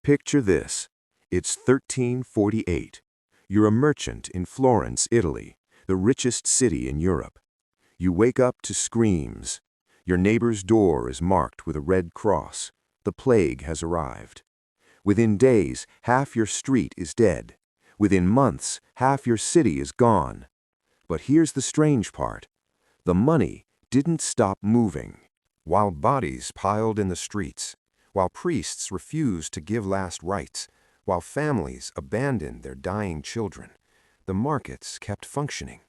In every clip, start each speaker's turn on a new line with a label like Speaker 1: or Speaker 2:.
Speaker 1: Picture this. It's 1348. You're a merchant in Florence, Italy, the richest city in Europe. You wake up to screams. Your neighbor's door is marked with a red cross. The plague has arrived. Within days, half your street is dead. Within months, half your city is gone. But here's the strange part. The money didn't stop moving. While bodies piled in the streets, while priests refused to give last rites, while families abandoned their dying children, the markets kept functioning.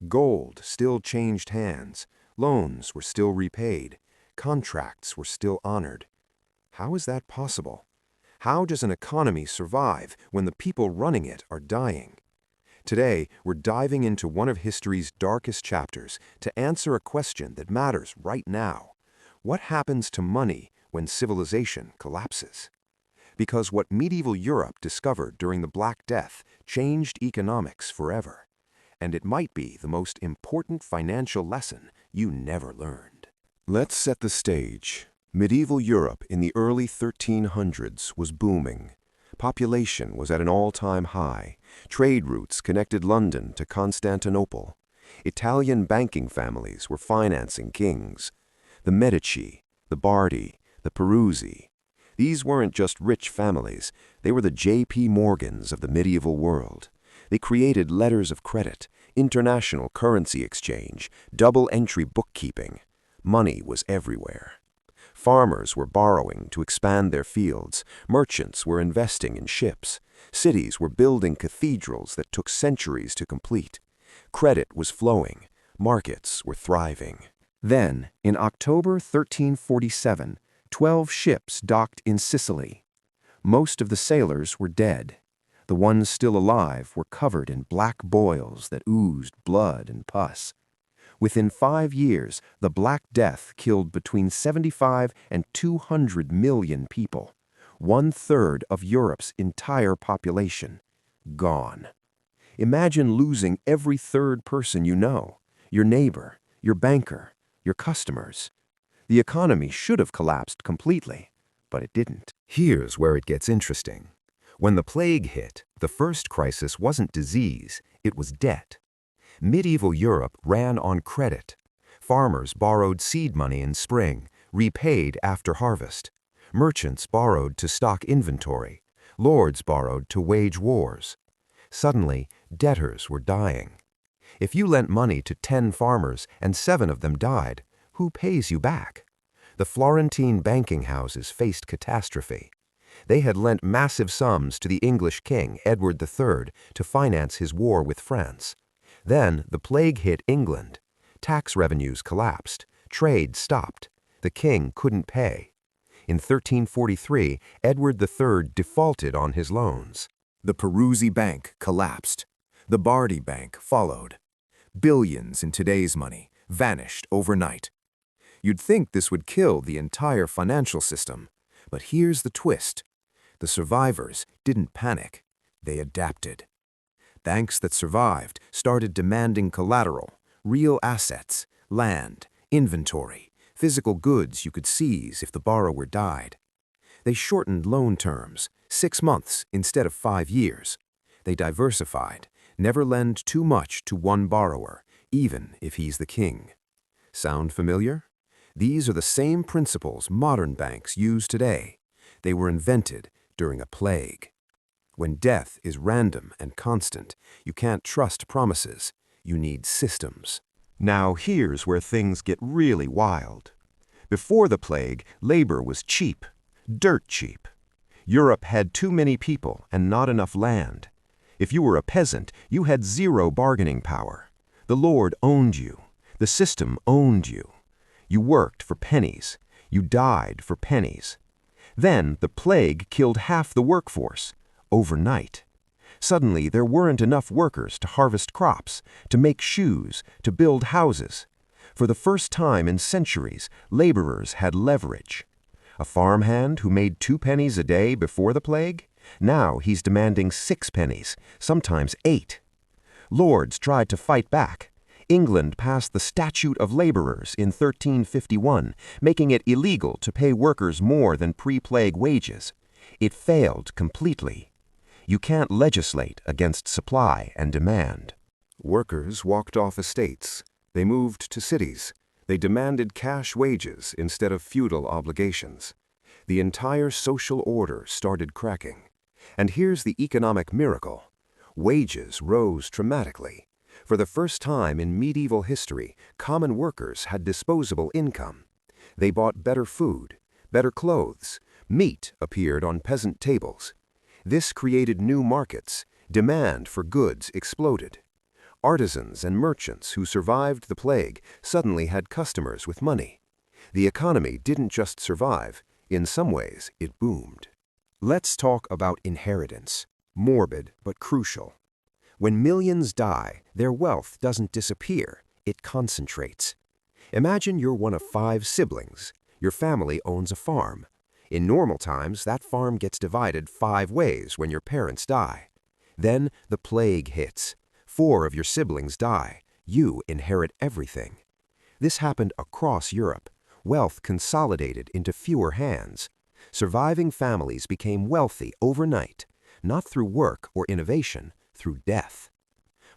Speaker 1: Gold still changed hands, loans were still repaid, contracts were still honored. How is that possible? How does an economy survive when the people running it are dying? Today, we're diving into one of history's darkest chapters to answer a question that matters right now. What happens to money when civilization collapses? Because what medieval Europe discovered during the Black Death changed economics forever. And it might be the most important financial lesson you never learned. Let's set the stage. Medieval Europe in the early 1300s was booming. Population was at an all-time high. Trade routes connected London to Constantinople. Italian banking families were financing kings. The Medici, the Bardi, the Peruzzi. These weren't just rich families, they were the J.P. Morgans of the medieval world. They created letters of credit, international currency exchange, double-entry bookkeeping. Money was everywhere. Farmers were borrowing to expand their fields, merchants were investing in ships, cities were building cathedrals that took centuries to complete. Credit was flowing, markets were thriving. Then, in October 1347, 12 ships docked in Sicily. Most of the sailors were dead. The ones still alive were covered in black boils that oozed blood and pus. Within 5 years, the Black Death killed between 75 and 200 million people, 1/3 of Europe's entire population. Gone. Imagine losing every third person you know, your neighbor, your banker, your customers. The economy should have collapsed completely, but it didn't. Here's where it gets interesting. When the plague hit, the first crisis wasn't disease, it was debt. Medieval Europe ran on credit. Farmers borrowed seed money in spring, repaid after harvest. Merchants borrowed to stock inventory. Lords borrowed to wage wars. Suddenly, debtors were dying. If you lent money to 10 farmers and 7 of them died, who pays you back? The Florentine banking houses faced catastrophe. They had lent massive sums to the English king, Edward III, to finance his war with France. Then the plague hit England. Tax revenues collapsed. Trade stopped. The king couldn't pay. In 1343, Edward III defaulted on his loans. The Peruzzi Bank collapsed. The Bardi Bank followed. Billions in today's money vanished overnight. You'd think this would kill the entire financial system. But here's the twist. The survivors didn't panic. They adapted. Banks that survived started demanding collateral, real assets, land, inventory, physical goods you could seize if the borrower died. They shortened loan terms, 6 months instead of 5 years. They diversified, never lend too much to one borrower, even if he's the king. Sound familiar? These are the same principles modern banks use today. They were invented during a plague. When death is random and constant, you can't trust promises. You need systems. Now here's where things get really wild. Before the plague, labor was cheap, dirt cheap. Europe had too many people and not enough land. If you were a peasant, you had zero bargaining power. The Lord owned you. The system owned you. You worked for pennies. You died for pennies. Then the plague killed half the workforce. Overnight. Suddenly, there weren't enough workers to harvest crops, to make shoes, to build houses. For the first time in centuries, laborers had leverage. A farmhand who made 2 pennies a day before the plague? Now he's demanding 6 pennies, sometimes 8. Lords tried to fight back. England passed the Statute of Laborers in 1351, making it illegal to pay workers more than pre-plague wages.
Speaker 2: It failed completely. You can't legislate against supply and demand.
Speaker 1: Workers walked off estates. They moved to cities. They demanded cash wages instead of feudal obligations. The entire social order started cracking. And here's the economic miracle. Wages rose dramatically. For the first time in medieval history, common workers had disposable income. They bought better food, better clothes. Meat appeared on peasant tables. This created new markets. Demand for goods exploded. Artisans and merchants who survived the plague suddenly had customers with money. The economy didn't just survive, in some ways it boomed. Let's talk about inheritance, morbid but crucial. When millions die, their wealth doesn't disappear, it concentrates. Imagine you're one of 5 siblings. Your family owns a farm. In normal times, that farm gets divided 5 ways when your parents die. Then the plague hits. 4 of your siblings die. You inherit everything. This happened across Europe. Wealth consolidated into fewer hands. Surviving families became wealthy overnight, not through work or innovation, through death.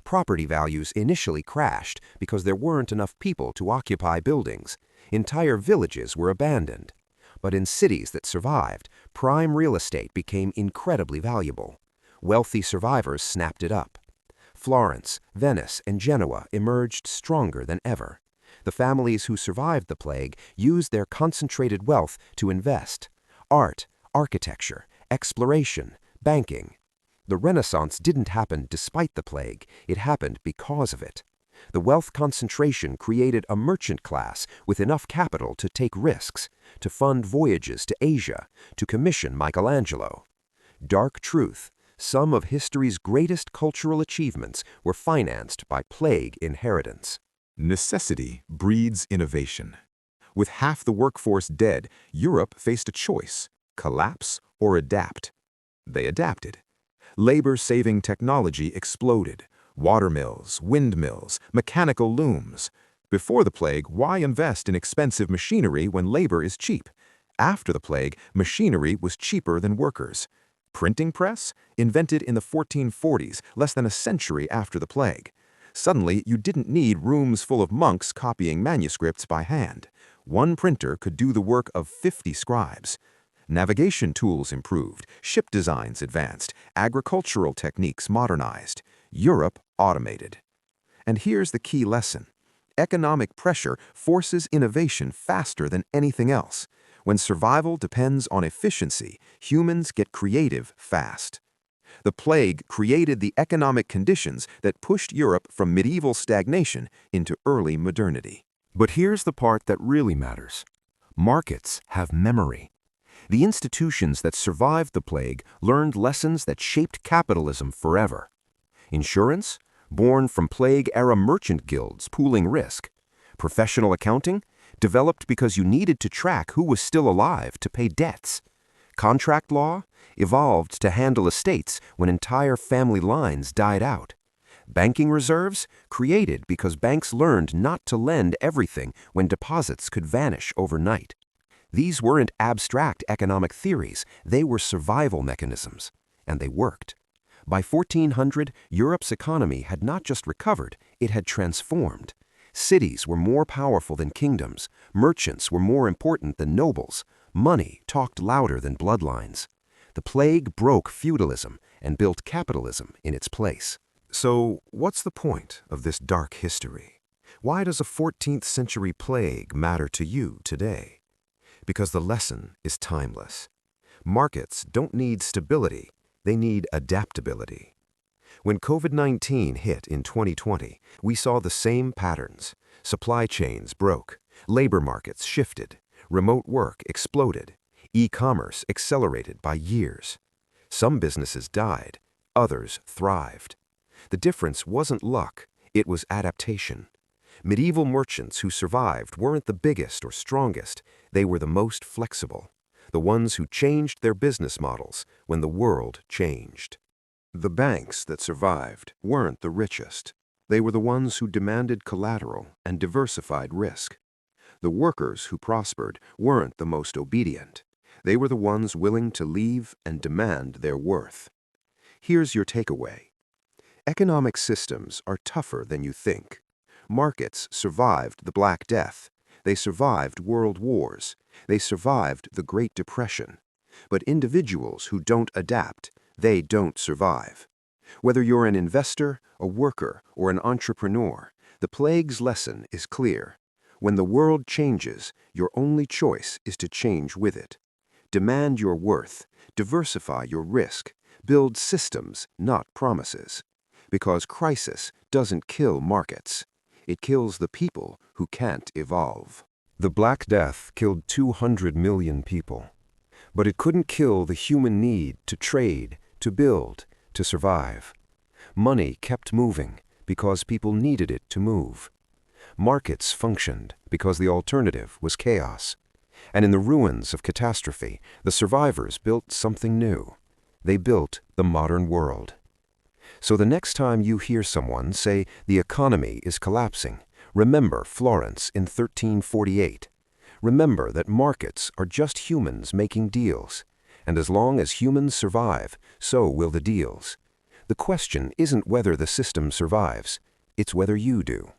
Speaker 1: Property values initially crashed because there weren't enough people to occupy buildings. Entire villages were abandoned. But in cities that survived, prime real estate became incredibly valuable. Wealthy survivors snapped it up. Florence, Venice, and Genoa emerged stronger than ever. The families who survived the plague used their concentrated wealth to invest. Art, architecture, exploration, banking. The Renaissance didn't happen despite the plague, it happened because of it. The wealth concentration created a merchant class with enough capital to take risks, to fund voyages to Asia, to commission Michelangelo. Dark truth. Some of history's greatest cultural achievements were financed by plague inheritance.
Speaker 3: Necessity breeds innovation. With half the workforce dead, Europe faced a choice: collapse or adapt. They adapted. Labor-saving technology exploded. Watermills, windmills, mechanical looms. Before the plague, why invest in expensive machinery when labor is cheap? After the plague, machinery was cheaper than workers. Printing press? Invented in the 1440s, less than a century after the plague. Suddenly, you didn't need rooms full of monks copying manuscripts by hand. One printer could do the work of 50 scribes. Navigation tools improved, ship designs advanced, agricultural techniques modernized. Europe automated. And here's the key lesson. Economic pressure forces innovation faster than anything else. When survival depends on efficiency, humans get creative fast. The plague created the economic conditions that pushed Europe from medieval stagnation into early modernity.
Speaker 2: But here's the part that really matters. Markets have memory. The institutions that survived the plague learned lessons that shaped capitalism forever. Insurance, born from plague-era merchant guilds pooling risk. Professional accounting, developed because you needed to track who was still alive to pay debts. Contract law, evolved to handle estates when entire family lines died out. Banking reserves, created because banks learned not to lend everything when deposits could vanish overnight. These weren't abstract economic theories, they were survival mechanisms, and they worked. By 1400, Europe's economy had not just recovered, it had transformed. Cities were more powerful than kingdoms, merchants were more important than nobles, money talked louder than bloodlines. The plague broke feudalism and built capitalism in its place.
Speaker 1: So, what's the point of this dark history? Why does a 14th century plague matter to you today? Because the lesson is timeless. Markets don't need stability, they need adaptability. When COVID-19 hit in 2020, we saw the same patterns. Supply chains broke, labor markets shifted, remote work exploded, e-commerce accelerated by years. Some businesses died, others thrived. The difference wasn't luck, it was adaptation. Medieval merchants who survived weren't the biggest or strongest, they were the most flexible, the ones who changed their business models when the world changed. The banks that survived weren't the richest. They were the ones who demanded collateral and diversified risk. The workers who prospered weren't the most obedient. They were the ones willing to leave and demand their worth. Here's your takeaway. Economic systems are tougher than you think. Markets survived the Black Death. They survived world wars. They survived the Great Depression. But individuals who don't adapt, they don't survive. Whether you're an investor, a worker, or an entrepreneur, the plague's lesson is clear. When the world changes, your only choice is to change with it. Demand your worth, diversify your risk, build systems, not promises. Because crisis doesn't kill markets. It kills the people who can't evolve.
Speaker 2: The Black Death killed 200 million people. But it couldn't kill the human need to trade, to build, to survive. Money kept moving because people needed it to move. Markets functioned because the alternative was chaos. And in the ruins of catastrophe, the survivors built something new. They built the modern world. So the next time you hear someone say the economy is collapsing, remember Florence in 1348. Remember that markets are just humans making deals. And as long as humans survive, so will the deals. The question isn't whether the system survives, it's whether you do.